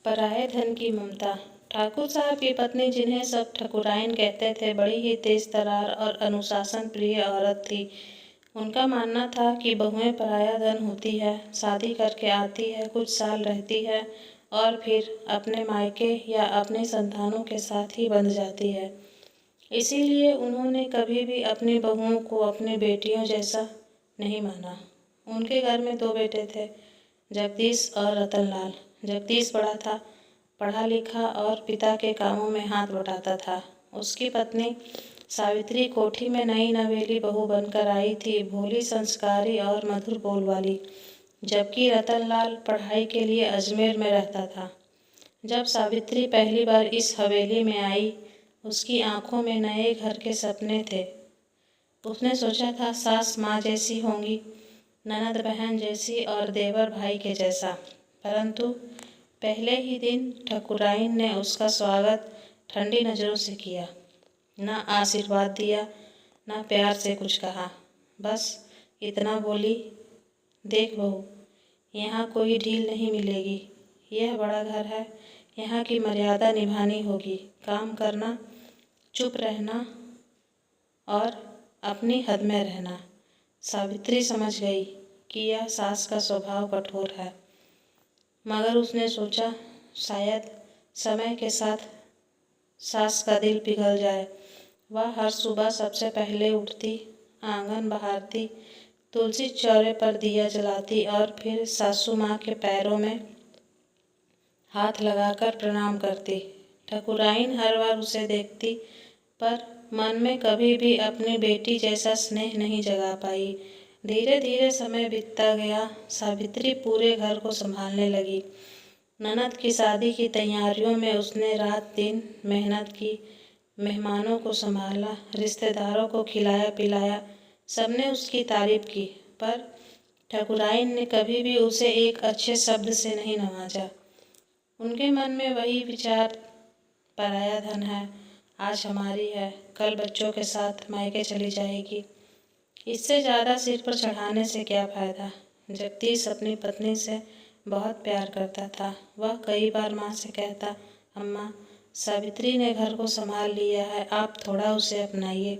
पराये धन की ममता। ठाकुर साहब की पत्नी, जिन्हें सब ठकुराइन कहते थे, बड़ी ही तेज तर्रार और अनुशासन प्रिय औरत थी। उनका मानना था कि बहुएं पराया धन होती है, शादी करके आती है, कुछ साल रहती है और फिर अपने मायके या अपने संतानों के साथ ही बंध जाती है। इसीलिए उन्होंने कभी भी अपनी बहुओं को अपनी बेटियों जैसा नहीं माना। उनके घर में 2 बेटे थे, जगदीश और रतनलाल। जगदीश बड़ा था, पढ़ा लिखा और पिता के कामों में हाथ बटाता था। उसकी पत्नी सावित्री कोठी में नई नवेली बहू बनकर आई थी, भोली, संस्कारी और मधुर बोल वाली। जबकि रतनलाल पढ़ाई के लिए अजमेर में रहता था। जब सावित्री पहली बार इस हवेली में आई, उसकी आंखों में नए घर के सपने थे। उसने सोचा था सास माँ जैसी होंगी, ननद बहन जैसी और देवर भाई के जैसा। परंतु पहले ही दिन ठकुराइन ने उसका स्वागत ठंडी नज़रों से किया। न आशीर्वाद दिया, न प्यार से कुछ कहा। बस इतना बोली, देख बहू, यहाँ कोई ढील नहीं मिलेगी। यह बड़ा घर है, यहाँ की मर्यादा निभानी होगी। काम करना, चुप रहना और अपनी हद में रहना। सावित्री समझ गई कि यह सास का स्वभाव कठोर है, मगर उसने सोचा शायद समय के साथ सास का दिल पिघल जाए। वह हर सुबह सबसे पहले उठती, आंगन बहारती, तुलसी चौरे पर दिया जलाती और फिर सासू माँ के पैरों में हाथ लगाकर प्रणाम करती। ठकुराइन हर बार उसे देखती, पर मन में कभी भी अपनी बेटी जैसा स्नेह नहीं जगा पाई। धीरे धीरे समय बीतता गया। सावित्री पूरे घर को संभालने लगी। ननद की शादी की तैयारियों में उसने रात दिन मेहनत की, मेहमानों को संभाला, रिश्तेदारों को खिलाया पिलाया। सबने उसकी तारीफ की, पर ठकुराइन ने कभी भी उसे एक अच्छे शब्द से नहीं नवाजा। उनके मन में वही विचार, पराया धन है, आज हमारी है, कल बच्चों के साथ मायके चली जाएगी। इससे ज़्यादा सिर पर चढ़ाने से क्या फ़ायदा। जगदीश अपनी पत्नी से बहुत प्यार करता था। वह कई बार माँ से कहता, अम्मा, सावित्री ने घर को संभाल लिया है, आप थोड़ा उसे अपनाइए,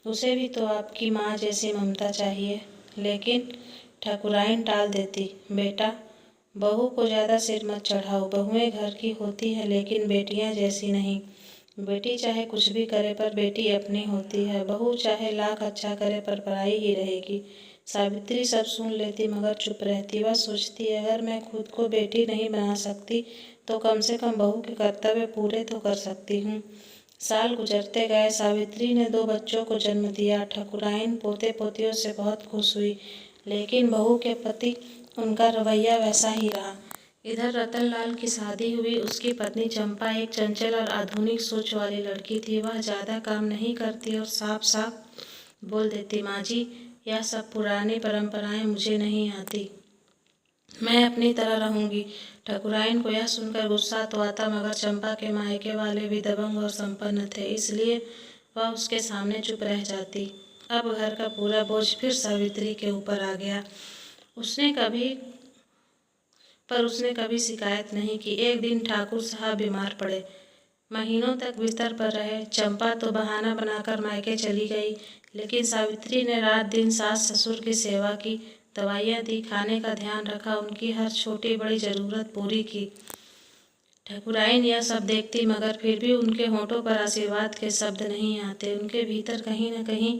उसे भी तो आपकी माँ जैसी ममता चाहिए। लेकिन ठकुराइन टाल देती, बेटा, बहू को ज़्यादा सिर मत चढ़ाओ। बहुएं घर की होती है, लेकिन बेटियाँ जैसी नहीं। बेटी चाहे कुछ भी करे, पर बेटी अपनी होती है। बहू चाहे लाख अच्छा करे, पर पराई ही रहेगी। सावित्री सब सुन लेती, मगर चुप रहती। वह सोचती, अगर मैं खुद को बेटी नहीं बना सकती, तो कम से कम बहू के कर्तव्य पूरे तो कर सकती हूँ। साल गुजरते गए। सावित्री ने 2 बच्चों को जन्म दिया। ठकुराइन पोते पोतियों से बहुत खुश हुई, लेकिन बहू के प्रति उनका रवैया वैसा ही रहा। इधर रतनलाल की शादी हुई। उसकी पत्नी चंपा एक चंचल और आधुनिक सोच वाली लड़की थी। वह ज़्यादा काम नहीं करती और साफ साफ बोल देती, माँ जी, यह सब पुरानी परंपराएं मुझे नहीं आती, मैं अपनी तरह रहूंगी। ठकुराइन को यह सुनकर गुस्सा तो आता, मगर चंपा के मायके वाले भी दबंग और संपन्न थे, इसलिए वह उसके सामने चुप रह जाती। अब घर का पूरा बोझ फिर सावित्री के ऊपर आ गया। उसने कभी शिकायत नहीं की। एक दिन ठाकुर साहब बीमार पड़े, महीनों तक बिस्तर पर रहे। चंपा तो बहाना बनाकर मायके चली गई, लेकिन सावित्री ने रात दिन सास ससुर की सेवा की, दवाइयाँ दी, खाने का ध्यान रखा, उनकी हर छोटी बड़ी ज़रूरत पूरी की। ठकुराइन यह सब देखती, मगर फिर भी उनके होठों पर आशीर्वाद के शब्द नहीं आते। उनके भीतर कहीं न कहीं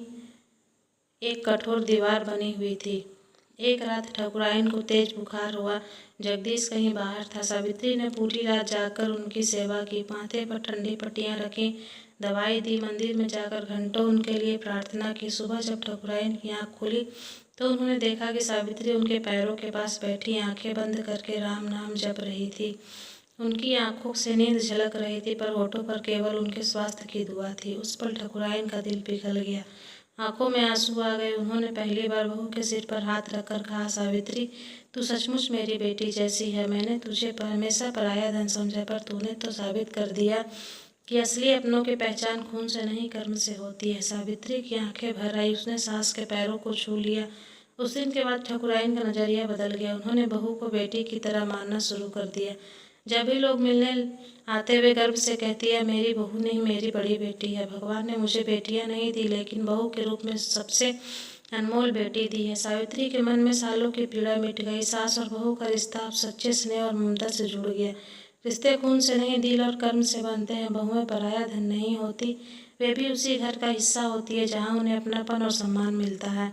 एक कठोर दीवार बनी हुई थी। एक रात ठकुराइन को तेज बुखार हुआ। जगदीश कहीं बाहर था। सावित्री ने पूरी रात जाकर उनकी सेवा की, माथे पर ठंडी पट्टियाँ रखीं, दवाई दी, मंदिर में जाकर घंटों उनके लिए प्रार्थना की। सुबह जब ठकुराइन की आँख खुली, तो उन्होंने देखा कि सावित्री उनके पैरों के पास बैठी आंखें बंद करके राम नाम जप रही थी। उनकी आंखों से नींद झलक रही थी, पर होठों पर केवल उनके स्वास्थ्य की दुआ थी। उस पर ठकुराइन का दिल पिघल गया, आंखों में आंसू आ गए। उन्होंने पहली बार बहू के सिर पर हाथ रखकर कहा, सावित्री, तू सचमुच मेरी बेटी जैसी है। मैंने तुझे हमेशा पराया धन समझा, पर तूने तो साबित कर दिया कि असली अपनों की पहचान खून से नहीं कर्म से होती है। सावित्री की आंखें भर आई। उसने सास के पैरों को छू लिया। उस दिन के बाद ठकुराइन का नजरिया बदल गया। उन्होंने बहू को बेटी की तरह मानना शुरू कर दिया। जब भी लोग मिलने आते हुए गर्व से कहती है, मेरी बहू नहीं, मेरी बड़ी बेटी है। भगवान ने मुझे बेटियां नहीं दी, लेकिन बहू के रूप में सबसे अनमोल बेटी दी है। सावित्री के मन में सालों की पीड़ा मिट गई। सास और बहू का रिश्ता अब सच्चे स्नेह और ममता से जुड़ गया। रिश्ते खून से नहीं, दिल और कर्म से बनते हैं। बहुएं पराया धन नहीं होती, वे भी उसी घर का हिस्सा होती है जहाँ उन्हें अपनापन और सम्मान मिलता है।